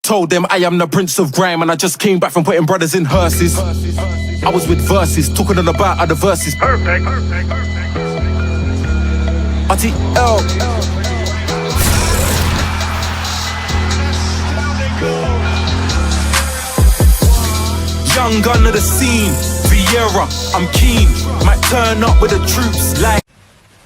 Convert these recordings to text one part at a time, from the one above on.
Told them I am the prince of grime, and I just came back from putting brothers in hearses. I was with verses, talking all about other verses. Perfect. RTL. Young gun of the scene, Vieira, I'm keen. Might turn up with the troops like.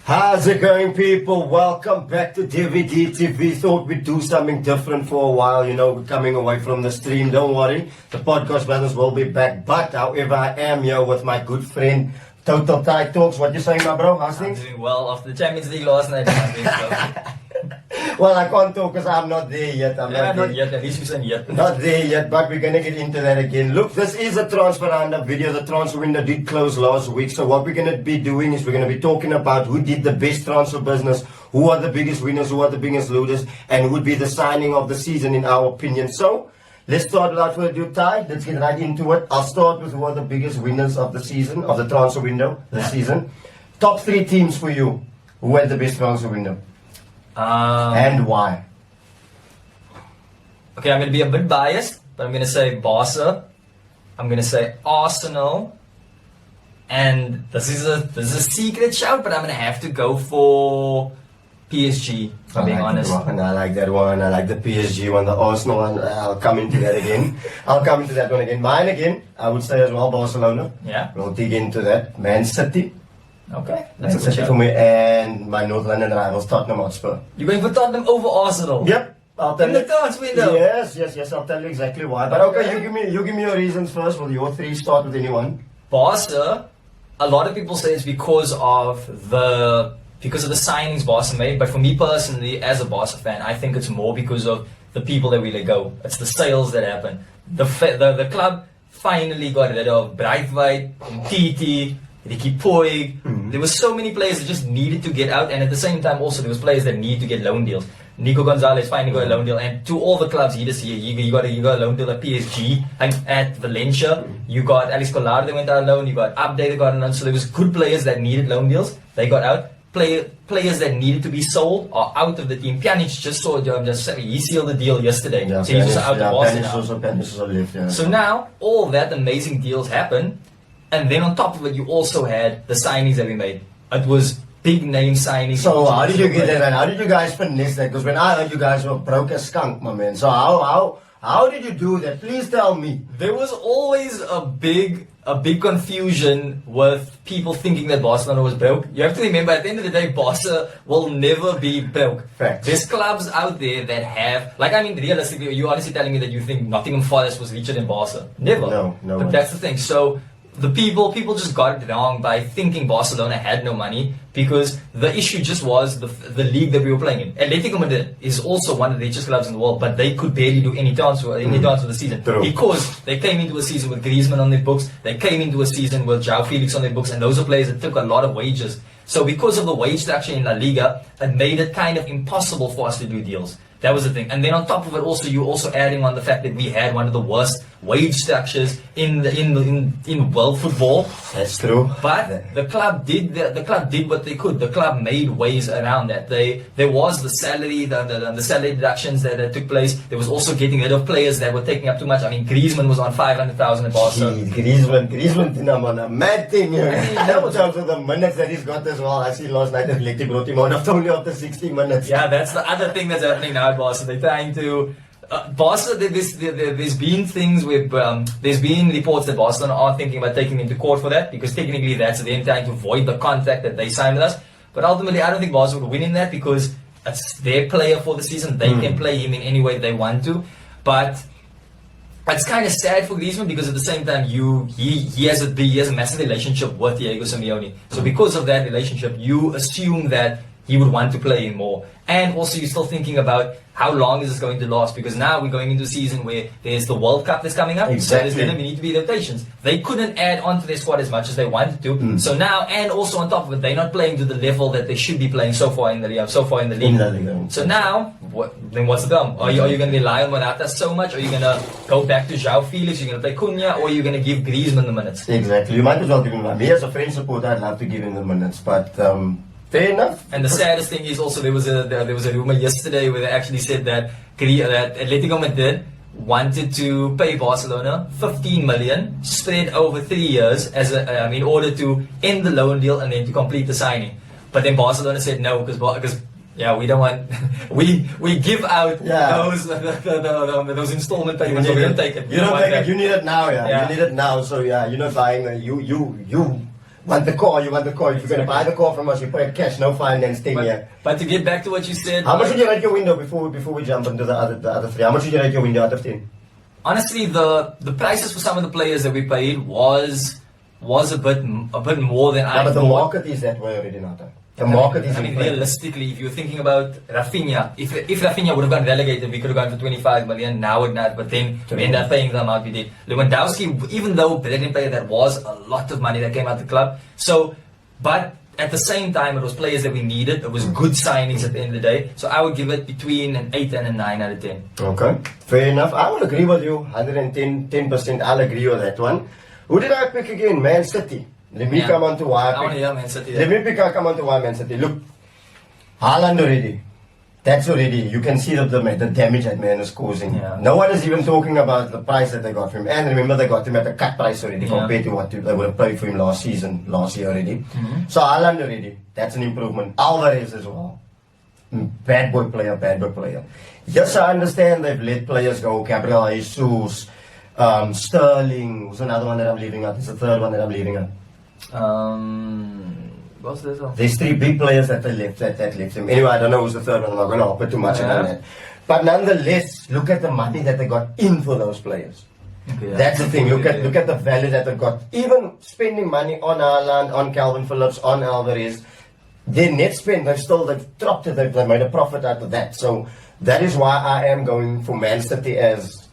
How's it going, people? Welcome back to DVD TV. Thought we'd do something different for a while. You know, we're coming away from the stream. Don't worry, the podcast brothers will be back. But however, I am here with my good friend Total Thai Talks. What you saying, my bro? How's things? I'm doing well after the Champions League last night. Well, I can't talk because I'm not there yet. Not yet. At least you said yet. Not there yet, but we're gonna get into that again. Look, this is a transfer roundup video. The transfer window did close last week, so what we're gonna be doing is we're gonna be talking about who did the best transfer business, who are the biggest winners, who are the biggest losers, and who would be the signing of the season in our opinion. So let's start without further ado, Ty. Let's get right into it. I'll start with who are the biggest winners of the season, of the transfer window this season. Top 3 teams for you. Who had the best transfer window? And why? Okay, I'm going to be a bit biased, but I'm going to say Barca. I'm going to say Arsenal. And this is a secret shout, but I'm going to have to go for PSG, if I'm being honest. I like that one. I like the PSG one, the Arsenal one. I'll come into that again. Mine again, I would say as well, Barcelona. Yeah. We'll dig into that. Man City. Okay, That's a City for me. And my North London rivals, Tottenham Hotspur. You're going for Tottenham over Arsenal? Yep. I'll tell In you. the transfer window? Yes. I'll tell you exactly why. But okay, you give me your reasons first. Will your 3 start with anyone? Barca, a lot of people say it's because of the signings Barca made, but for me personally, as a Barca fan, I think it's more because of the people that we let go. It's the sales that happen. The club finally got rid of Braithwaite, Titi, Ricky Puig. There were so many players that just needed to get out, and at the same time also there was players that need to get loan deals. Nico Gonzalez finally got a loan deal, and to all the clubs this year, you got a loan deal at PSG and at Valencia. You got Alex Collard that went out on loan. You got Abde that got on loan. So there was good players that needed loan deals. They got out. Players that needed to be sold are out of the team. Pjanic he sealed the deal yesterday. Yeah, so he's just out of Boston now. Pjanic also left, yeah. So now all that amazing deals happen, and then on top of it, you also had the signings that we made. It was big name signings. So how did you get that, man? How did you guys finesse that? Because when I heard you guys were broke as skunk, my man. So how did you do that? Please tell me. There was always a big confusion with people thinking that Barcelona was broke. You have to remember, at the end of the day, Barca will never be broke. Facts. There's clubs out there that have, realistically, you're honestly telling me that you think Nottingham Forest was richer than Barca? Never. No. But that's the thing. So the people just got it wrong by thinking Barcelona had no money, because the issue just was the league that we were playing in. Atletico Madrid is also one of the richest clubs in the world, but they could barely do any transfer the season. True. Because they came into a season with Griezmann on their books, they came into a season with João Felix on their books, and those are players that took a lot of wages. So because of the wage structure in La Liga, it made it kind of impossible for us to do deals. That was the thing. And then on top of it, also you're also adding on the fact that we had one of the worst wage structures in world football. That's true. But the club did what they could. The club made ways around that. There was the salary deductions that took place. There was also getting rid of players that were taking up too much. I mean, Griezmann was on 500,000 at Barca. Griezmann, on a mad thing here. That was also the minutes that he's got as well. I see last night that Athletic brought him on only after 60 minutes. Yeah, that's the other thing that's happening now at Barca. They're trying to Barca, there's been things where there's been reports that Barcelona are thinking about taking him to court for that, because technically that's them trying to void the contract that they signed with us. But ultimately, I don't think Barca would win in that, because it's their player for the season. They can play him in any way they want to. But it's kind of sad for Griezmann, because at the same time, he has a massive relationship with Diego Simeone. So because of that relationship, you assume that he would want to play in more. And also you're still thinking about how long is this going to last, because now we're going into a season where there's the World Cup that's coming up. Exactly. So there's going to need to be rotations. They couldn't add on to their squad as much as they wanted to. So now, and also on top of it, they're not playing to the level that they should be playing so far in the league. So now, what's the problem? Are you going to rely on Morata so much? Are you going to go back to João Felix? Are you going to play Cunha? Or are you going to give Griezmann the minutes? Exactly. You might as well give him. Me as a French supporter, I'd love to give him the minutes, but fair enough. And the saddest thing is also there was a rumor yesterday where they actually said that Atletico Madrid wanted to pay Barcelona 15 million spread over 3 years in order to end the loan deal and then to complete the signing. But then Barcelona said no because we don't want we give out those installment payments. We don't take it. You don't take it. You need it now. You need it now. So you're not buying. You want the car. You want the car. If you're going to buy the car from us, you pay cash, no finance thing. But to get back to what you said, how much would you rate your window before we jump into the other three? How much would you rate your window out of 10? Honestly, the prices for some of the players that we paid was a bit more than I thought. But the market is that way already now. The market is. Realistically, if you're thinking about Rafinha, if Rafinha would have gone relegated, we could have gone for 25 million. Now it not, but then we ended up paying the amount we did. Lewandowski, even though brilliant player, that was a lot of money that came out the club. So, but at the same time, it was players that we needed. It was good signings at the end of the day. So I would give it between an 8 and a 9 out of 10. Okay, fair enough. I will agree with you. 10%. I'll agree with that one. Who did I pick again? Man City. Let me come on to why I picked. Man City. Let me come on to why Man City. Look, Haaland already. That's already, you can see the damage that man is causing. No one is even talking about the price that they got for him. And remember, they got him at a cut price already compared to what they would have paid for him last year already. So Haaland already, that's an improvement. Alvarez as well. Bad boy player. Yes, I understand they've let players go. Gabriel Jesus, Sterling. Who's another one that I'm leaving out? It's the third one that I'm leaving out. What's this one? There's 3 big players that they left that left him. Anyway, I don't know who's the third one. I'm not going to put too much on that. But nonetheless, look at the money that they got in for those players. That's the thing. Look at the value that they got. Even spending money on Haaland, on Calvin Phillips, on Alvarez, their net spend, they've dropped it. They've made a profit out of that. So that is why I am going for Man City as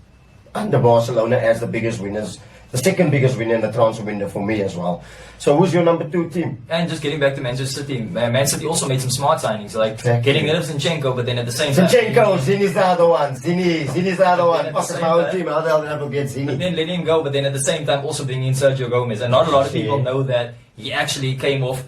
under Barcelona as the biggest winners. The second biggest winner in the transfer window for me as well. So who's your number 2 team? And just getting back to Manchester City, Man City also made some smart signings, like getting rid of Zinchenko, but then at the same time... Zini's the other one. Zini's the other one. Fuck my own team. How the hell did I forget Zini? But then letting him go, but then at the same time also bringing in Sergio Gomez. And not a lot of people know that he actually came off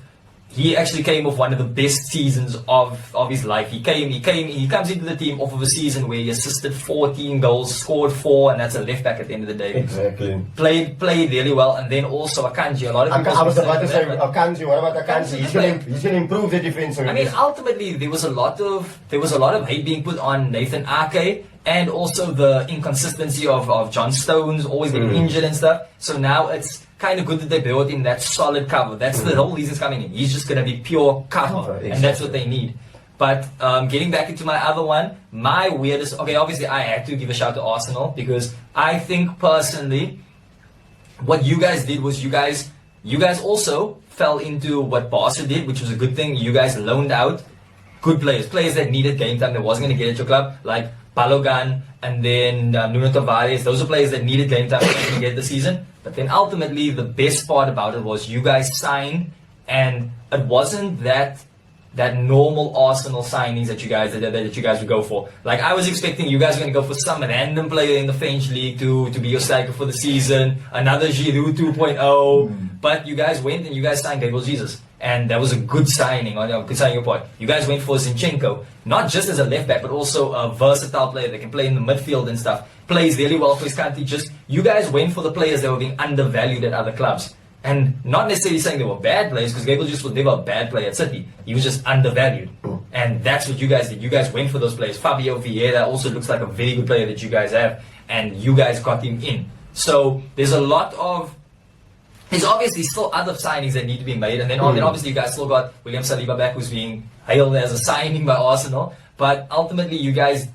one of the best seasons of his life. He comes into the team off of a season where he assisted 14 goals, scored 4, and that's a left back at the end of the day. Exactly. Played really well, and then also Akanji. A lot of people. I was about to say Akanji. What about Akanji? He's going to improve the defense. I mean, ultimately there was a lot of hate being put on Nathan Ake, and also the inconsistency of John Stones always getting injured and stuff. So now it's kind of good that they built in that solid cover. That's the whole reason he's coming in. He's just going to be pure cover, and that's what they need. But getting back into my other one, my weirdest... Okay, obviously I had to give a shout to Arsenal, because I think personally what you guys did was you guys also fell into what Barca did, which was a good thing. You guys loaned out good players that needed game time that wasn't going to get at your club, like Balogun and then Nuno Tavares. Those are players that needed game time to get the season. But then ultimately the best part about it was you guys signed, and it wasn't that normal Arsenal signings that you guys would go for. Like, I was expecting you guys were going to go for some random player in the French league to be your striker for the season, another Giroud 2.0, but you guys went and you guys signed Gabriel Jesus. And that was a good signing on your part. You guys went for Zinchenko, not just as a left back, but also a versatile player that can play in the midfield and stuff. Plays really well for his country. Just, you guys went for the players that were being undervalued at other clubs. And not necessarily saying they were bad players, because Gabriel Jesus was never a bad player at City. He was just undervalued. And that's what you guys did. You guys went for those players. Fabio Vieira also looks like a very good player that you guys have. And you guys got him in. So there's obviously still other signings that need to be made, and then obviously you guys still got William Saliba back, who's being hailed as a signing by Arsenal. But ultimately, you guys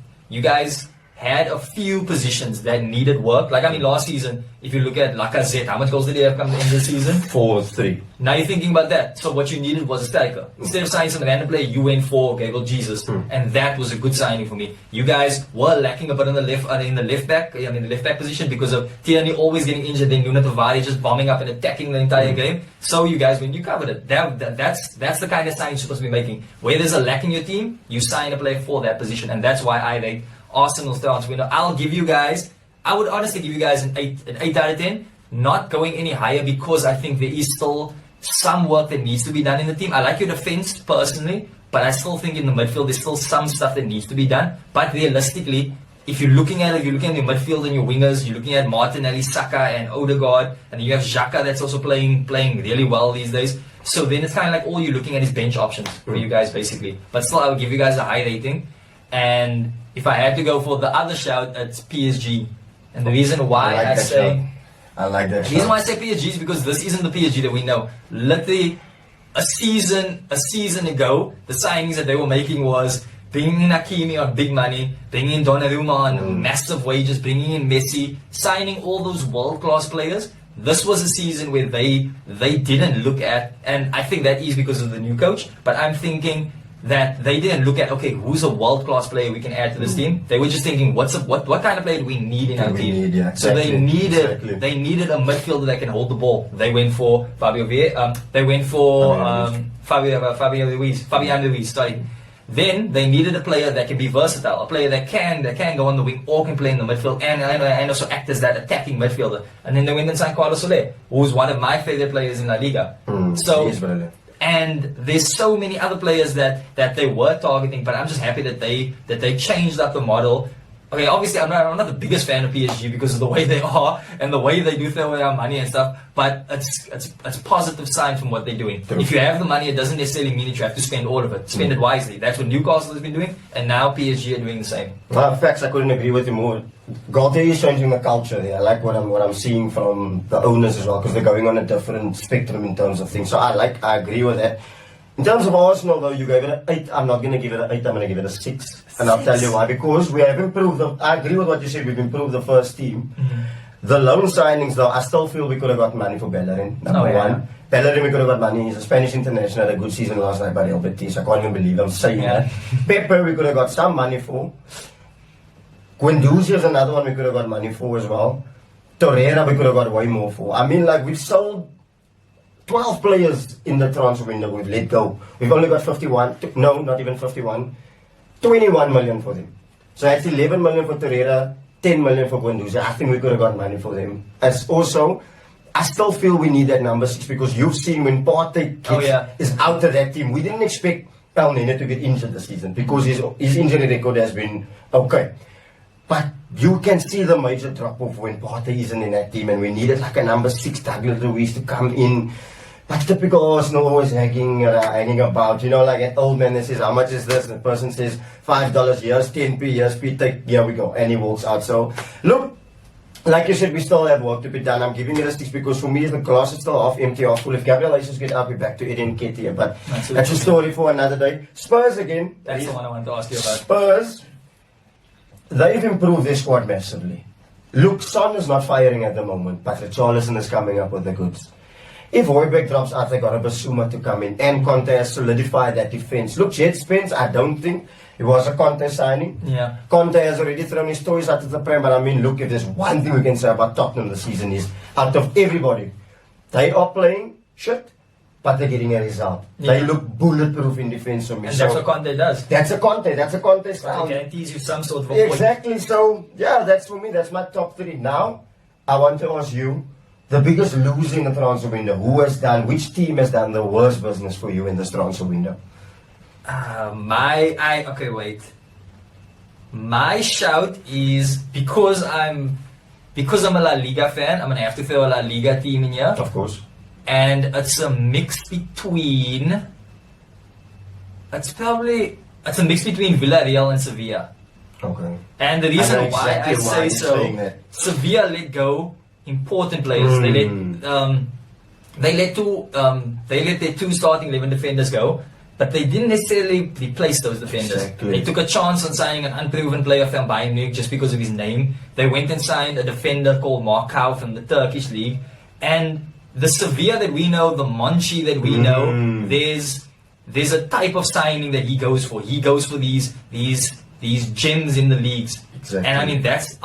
had a few positions that needed work. Like, I mean, last season, if you look at Lacazette, how much goals did he have come in this season? 4-3. Now you're thinking about that. So what you needed was a striker. Instead of signing some random player, you went for Gabriel Jesus, and that was a good signing for me. You guys were lacking a bit on the left back position, because of Tierney always getting injured, then Nuno Tavares just bombing up and attacking the entire game. So you guys, when you covered it, that's the kind of signing you're supposed to be making. Where there's a lack in your team, you sign a player for that position, and that's why I rate Arsenal's transfer window. I would honestly give you guys an 8 out of 10, not going any higher, because I think there is still some work that needs to be done in the team. I like your defense personally, but I still think in the midfield there's still some stuff that needs to be done. But realistically, if you're looking at your midfield and your wingers, you're looking at Martinelli, Saka, and Odegaard, and then you have Xhaka that's also playing really well these days. So then it's kind of like all you're looking at is bench options for you guys basically. But still, I would give you guys a high rating. And if I had to go for the other shout, it's PSG. And the reason why I say the reason why I say PSG is because this isn't the PSG that we know. Literally, a season ago, the signings that they were making was bringing in Hakimi on big money, bringing in Donnarumma on massive wages, bringing in Messi, signing all those world-class players. This was a season where they didn't look at, and I think that is because of the new coach, but I'm thinking that they didn't look at, okay, who's a world-class player we can add to this team. They were just thinking, what kind of player do we need in our team? So they needed a midfielder that can hold the ball. They went for Fabian Ruiz. Sorry. Then they needed a player that can be versatile, a player that can go on the wing or can play in the midfield and also act as that attacking midfielder. And then they went and signed Carlos Soler, who's one of my favorite players in La Liga. And there's so many other players that they were targeting, but I'm just happy that they changed up the model. Okay, obviously I'm not the biggest fan of PSG because of the way they are and the way they do throw away our money and stuff, but it's positive sign from what they're doing. If you have the money, it doesn't necessarily mean that you have to spend all of it. Spend it wisely. That's what Newcastle has been doing, and now PSG are doing the same. Facts, I couldn't agree with you more. Galtier is changing the culture there. I like what I'm seeing from the owners as well, because they're going on a different spectrum in terms of things. So I agree with that. In terms of Arsenal, though, you gave it an 8. I'm not going to give it an 8. I'm going to give it a 6. And I'll tell you why. Because we have improved. I agree with what you said. We've improved the first team. The loan signings, though, I still feel we could have got money for Bellerin. Number one. Bellerin, we could have got money. He's a Spanish international. Had a good season last night by Real Betis. I can't even believe I'm saying that. Pepe, we could have got some money for. Guendouzi is another one we could have got money for as well. Torreira, we could have got way more for. I mean, like, we've sold 12 players in the transfer window we've let go. We've only got 51, no, not even 51, 21 million for them. So that's 11 million for Torreira, 10 million for Guendouzi. I think we could have got money for them. As also, I still feel we need that number 6 because you've seen when Partey is out of that team. We didn't expect El Nene to get injured this season because his injury record has been okay. But you can see the major drop-off when Partey isn't in that team, and we needed like a number 6 Douglas Luiz to come in. But typical Arsenal always hanging about, you know, like an old man that says, how much is this? And the person says, $5, here's 10p, here's p, take, here we go. And he walks out. So, look, like you said, we still have work to be done. I'm giving it a 6 because for me, the glass is still half empty, half full. If Gabriel Jesus get out, we're back to Eden Nketiah. But that's a story for another day. Spurs again. That's the one I wanted to ask you about. Spurs, they've improved their squad massively. Look, Son is not firing at the moment, but Richarlison is coming up with the goods. If Højbjerg drops out, they got a Basuma to come in, and Conte has solidified that defense. Look, Jet Spence, I don't think it was a Conte signing. Yeah. Conte has already thrown his toys out of the Prem, but I mean, look, if there's one thing we can say about Tottenham this season is, out of everybody, they are playing shit, but they're getting a result. Yeah. They look bulletproof in defense for me. And that's what Conte does. That's a Conte style. It guarantees you some sort of a Exactly. So, yeah, that's for me. That's my top 3. Now, I want to ask you, the biggest loser in the transfer window, which team has done the worst business for you in this transfer window? Okay, wait. My shout is because I'm a La Liga fan, I'm gonna have to throw a La Liga team in here. Of course. And it's a mix between Villarreal and Sevilla. Okay. And the reason why I say so, Sevilla let go important players. They let their 2 starting 11 defenders go, but they didn't necessarily replace those defenders. Exactly. They took a chance on signing an unproven player from Bayern Munich just because of his name. They went and signed a defender called Markau from the Turkish league. And the Sevilla that we know, the Monchi that we know, there's a type of signing that he goes for. He goes for these gems in the leagues. Exactly. And I mean, that's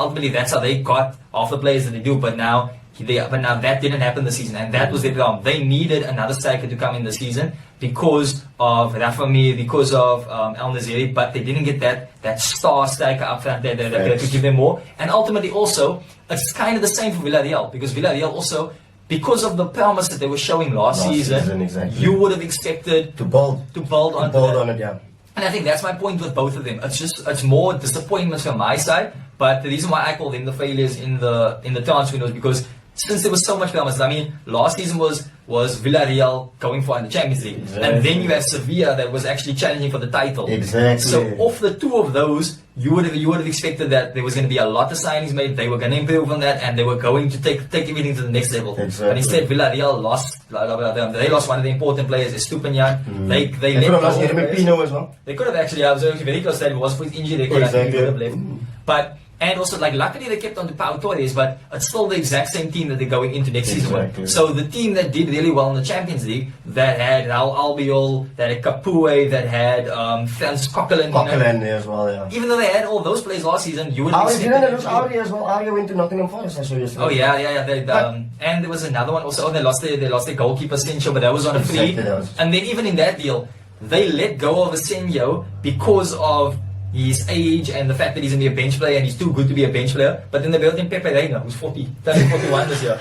how they got off the players that they do. But now that didn't happen this season, and that was their problem. They needed another striker to come in this season because of Rafa Mir, because of El Naziri, but they didn't get that star striker up front there that could give them more. And ultimately, also, it's kind of the same for Villarreal, because Villarreal also, because of the promise that they were showing last season, exactly. You would have expected to build on it, yeah. And I think that's my point with both of them. It's more disappointment from my side, But the reason why I call them the failures in the transfer window is because since there was so much promise. I mean, last season was Villarreal going for the Champions League, and then you have Sevilla that was actually challenging for the title. Exactly. So off the two of those, you would have expected that there was going to be a lot of signings made. They were going to improve on that, and they were going to take everything to the next level. Exactly. But instead, Villarreal lost. They lost one of the important players, Estupiñán. They could have lost Jeremy Pino as well. They could have actually. I was very close to that. If it was for his injury, they could have left. But. And also, like, luckily they kept on the Pau Torres, but it's still the exact same team that they're going into next season with. So the team that did really well in the Champions League, that had Raul Albiol, that had Capoue, that had Frans Coquelin. Coquelin as well, yeah. Even though they had all those players last season, you would have expected them. Auri as well. Auri went to Nottingham Forest, I saw yesterday. Oh yeah. And there was another one also. Oh, they lost their goalkeeper Sencho, but that was on a free. And then even in that deal, they let go of Sencho because of his age and the fact that he's going to be a bench player and he's too good to be a bench player. But then they built in Pepe Reina, who's turning 41 this year.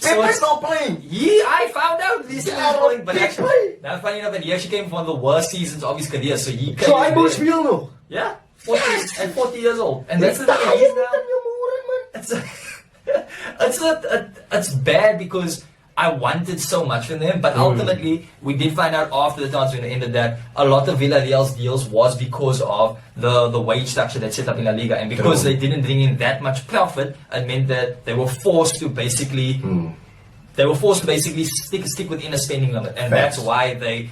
Pepe's not playing! Yeah, I found out this is playing. But actually, now funny enough, that he actually came from one of the worst seasons of his career. So he came. So I must feel no. Yeah, 40 years old. And that's the thing. He's now. It's bad because I wanted so much from them, but ultimately we did find out after the transfer ended that a lot of Villarreal's deals was because of the wage structure that's set up in La Liga, and because they didn't bring in that much profit, it meant that they were forced to basically stick within a spending limit, and that's why they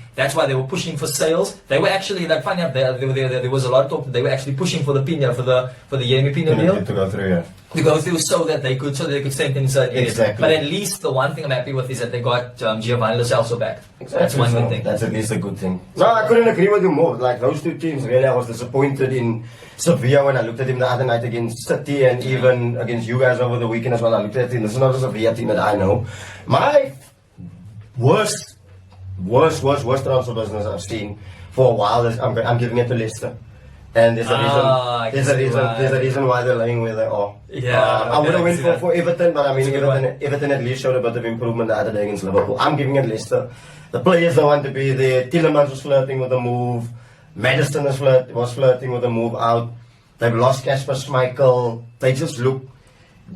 were pushing for sales. They were actually, like, funny enough, there was a lot of talk that they were actually pushing for the Pina for the Jeremy Pino deal to go through, yeah. To go through so that they could strengthen certain areas. Exactly. But at least the one thing I'm happy with is that they got Giovanni Lo Celso back. Exactly. That's one good thing. That's at least a good thing. No, I couldn't agree with you more. Like, those two teams, really, I was disappointed in Sevilla when I looked at him the other night against City and even against you guys over the weekend as well. I looked at him. This is not a Sevilla team that I know. My worst transfer business I've seen for a while is I'm giving it to Leicester. And there's a reason why they're lying where they are. Yeah, I would have went for Everton, but I mean Everton at least showed a bit of improvement the other day against Liverpool. I'm giving it Leicester. The players don't want to be there. Tielemans was flirting with the move. Maddison was flirting with the move out. They've lost Kasper Schmeichel. They just look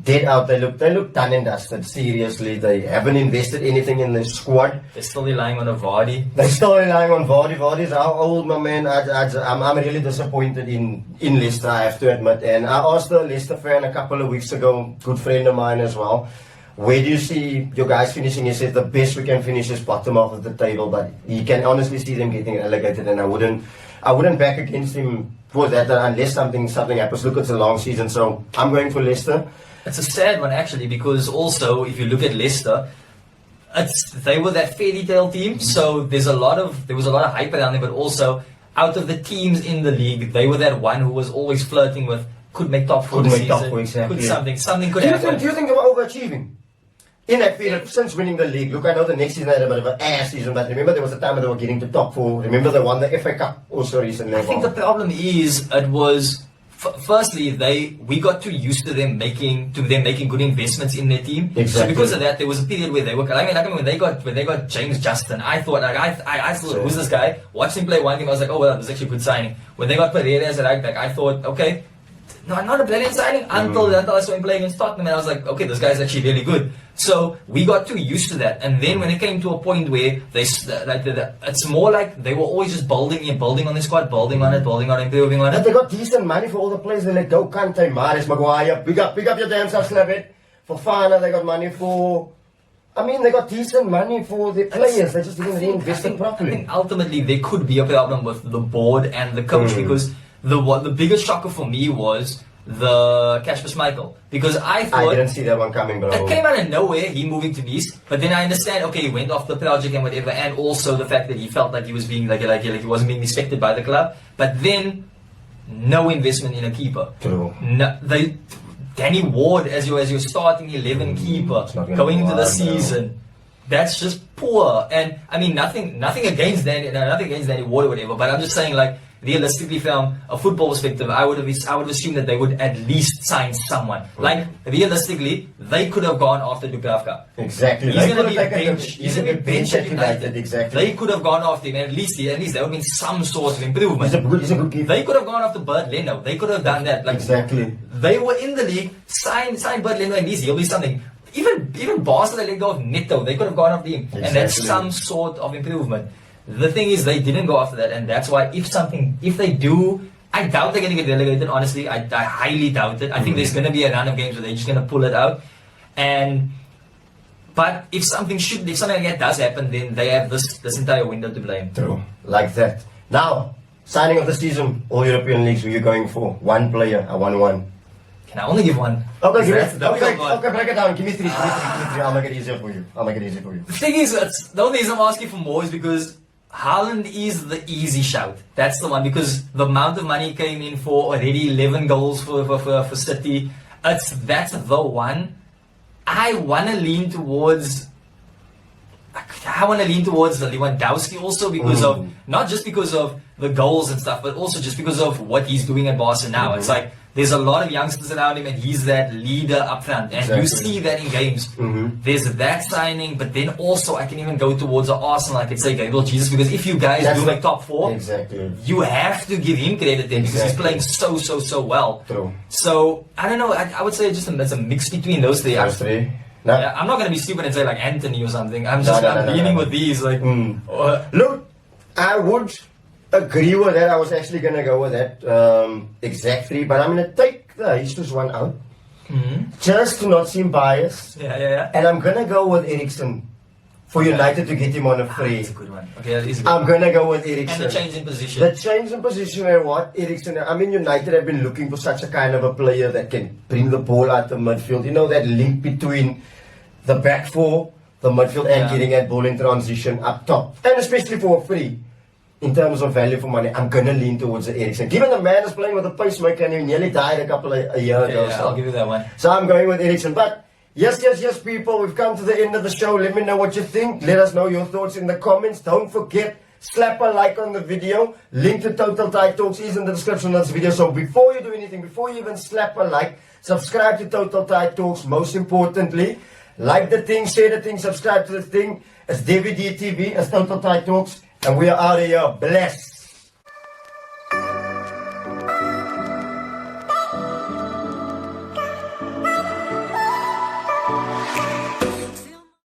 dead out. They look done and dusted. Seriously, they haven't invested anything in the squad. They're still relying on a Vardy. They're still relying on Vardy. Vardy's how old, my man. I'm really disappointed in Leicester, I have to admit. And I asked a Leicester fan a couple of weeks ago, good friend of mine as well, where do you see your guys finishing? He said the best we can finish is bottom half of the table, but he can honestly see them getting relegated, and I wouldn't back against him for that unless something happens. Look, it's a long season, so I'm going for Leicester. It's a sad one actually, because also if you look at Leicester, they were that fairy tale team. So there was a lot of hype around them, but also out of the teams in the league, they were that one who was always flirting with could make top four this season. Exactly. Something could happen. Do you think they were overachieving in that period since winning the league? Look, I know the next season they had a bit of an ass season, but remember there was a time when they were getting to top four. Remember they won the FA Cup also recently. I think the problem is it was. Firstly, we got too used to them making good investments in their team. Exactly. So because of that, there was a period where they were. I mean, when they got James Justin, I thought who's this guy? Watched him play one game, I was like, oh well, that was actually a good signing. When they got Pereira as a right back, I thought, okay, no, not a brilliant signing until I saw him playing against Tottenham, and I was like, okay, this guy's actually really good. So we got too used to that, and then when it came to a point where it's more like they were always just building on the squad, building on it, improving on it. But they got decent money for all the players they let go. Kante, Maris, Maguire, pick up your damn self, Slavet. For Fana, they got money for. I mean, they got decent money for the players. They just didn't reinvest it properly. I think ultimately there could be a problem with the board and the coach because. The biggest shocker for me was the Kasper Schmeichel, because I didn't see that one coming, bro. It came out of nowhere, he moving to Nice, but then I understand, okay, he went off the project and whatever, and also the fact that he felt like he was being like he wasn't being respected by the club, but then no investment in a keeper. True. No, Danny Ward as your starting 11 keeper going into the season. That's just poor. And I mean nothing against Danny Ward or whatever, but I'm just saying, like, realistically, from a football perspective, I would have assumed that they would at least sign someone. Like realistically, they could have gone after Dubravka. Exactly. He's They going to could be have taken benched. him. He's going to be benched at United. Exactly. They could have gone after him. At least there would have been some sort of improvement. He's a good keeper. They could have gone after Bert Leno. They could have done that. Like Exactly. they were in the league. Sign Bert Leno, at least he'll be something. Even Barca, they let go of Neto. They could have gone after him, Exactly. and that's some sort of improvement. The thing is, they didn't go after that, and that's why if they do, I doubt they're going to get relegated. Honestly, I highly doubt it. I think there's going to be a run of games where they're just going to pull it out. But if something like that does happen, then they have this entire window to blame. True. Like that. Now, signing of the season, all European leagues, who are you going for? One player, a 1-1. Can I only give one? Okay, That's the difficult one. okay, break it down. Give me three. I'll make it easier for you. The thing is, the only reason I'm asking for more is because Haaland is the easy shout. That's the one, because the amount of money came in for already 11 goals for City. That's the one. I want to lean towards Lewandowski also because of, not just because of the goals and stuff, but also just because of what he's doing at Barca now. It's like there's a lot of youngsters around him and he's that leader up front. And you see that in games. There's that signing, but then also I can even go towards Arsenal. I could say Gabriel Jesus, because if you guys do make top four, you have to give him credit then because he's playing so well. True. So I don't know. I would say it's a mix between those three. No. Yeah, I'm not gonna be stupid and say like Anthony or something. I'm just leaning with these. Like, look, I would agree with that. I was actually gonna go with that exact three, but I'm gonna take the Jesus one out just to not seem biased. Yeah. And I'm gonna go with Eriksen for United to get him on a free. That's a good one. Okay, that is a good I'm one. gonna go with Eriksen. And the change in position. The change in position and what Eriksen. I mean, United have been looking for such a kind of a player that can bring the ball out the midfield. You know, that link between the back four, the midfield, and getting that ball in transition up top, and especially for a free. In terms of value for money, I'm gonna lean towards the Eriksen. Given the man is playing with a pacemaker and he nearly died a year ago. Yeah, I'll give you that one. So I'm going with Eriksen. But yes, people, we've come to the end of the show. Let me know what you think. Let us know your thoughts in the comments. Don't forget, slap a like on the video. Link to Total Tide Talks is in the description of this video. So before you do anything, before you even slap a like, subscribe to Total Tide Talks. Most importantly, like the thing, share the thing, subscribe to the thing. It's DVD TV, it's Total Tide Talks. And we are out of here. Blessed.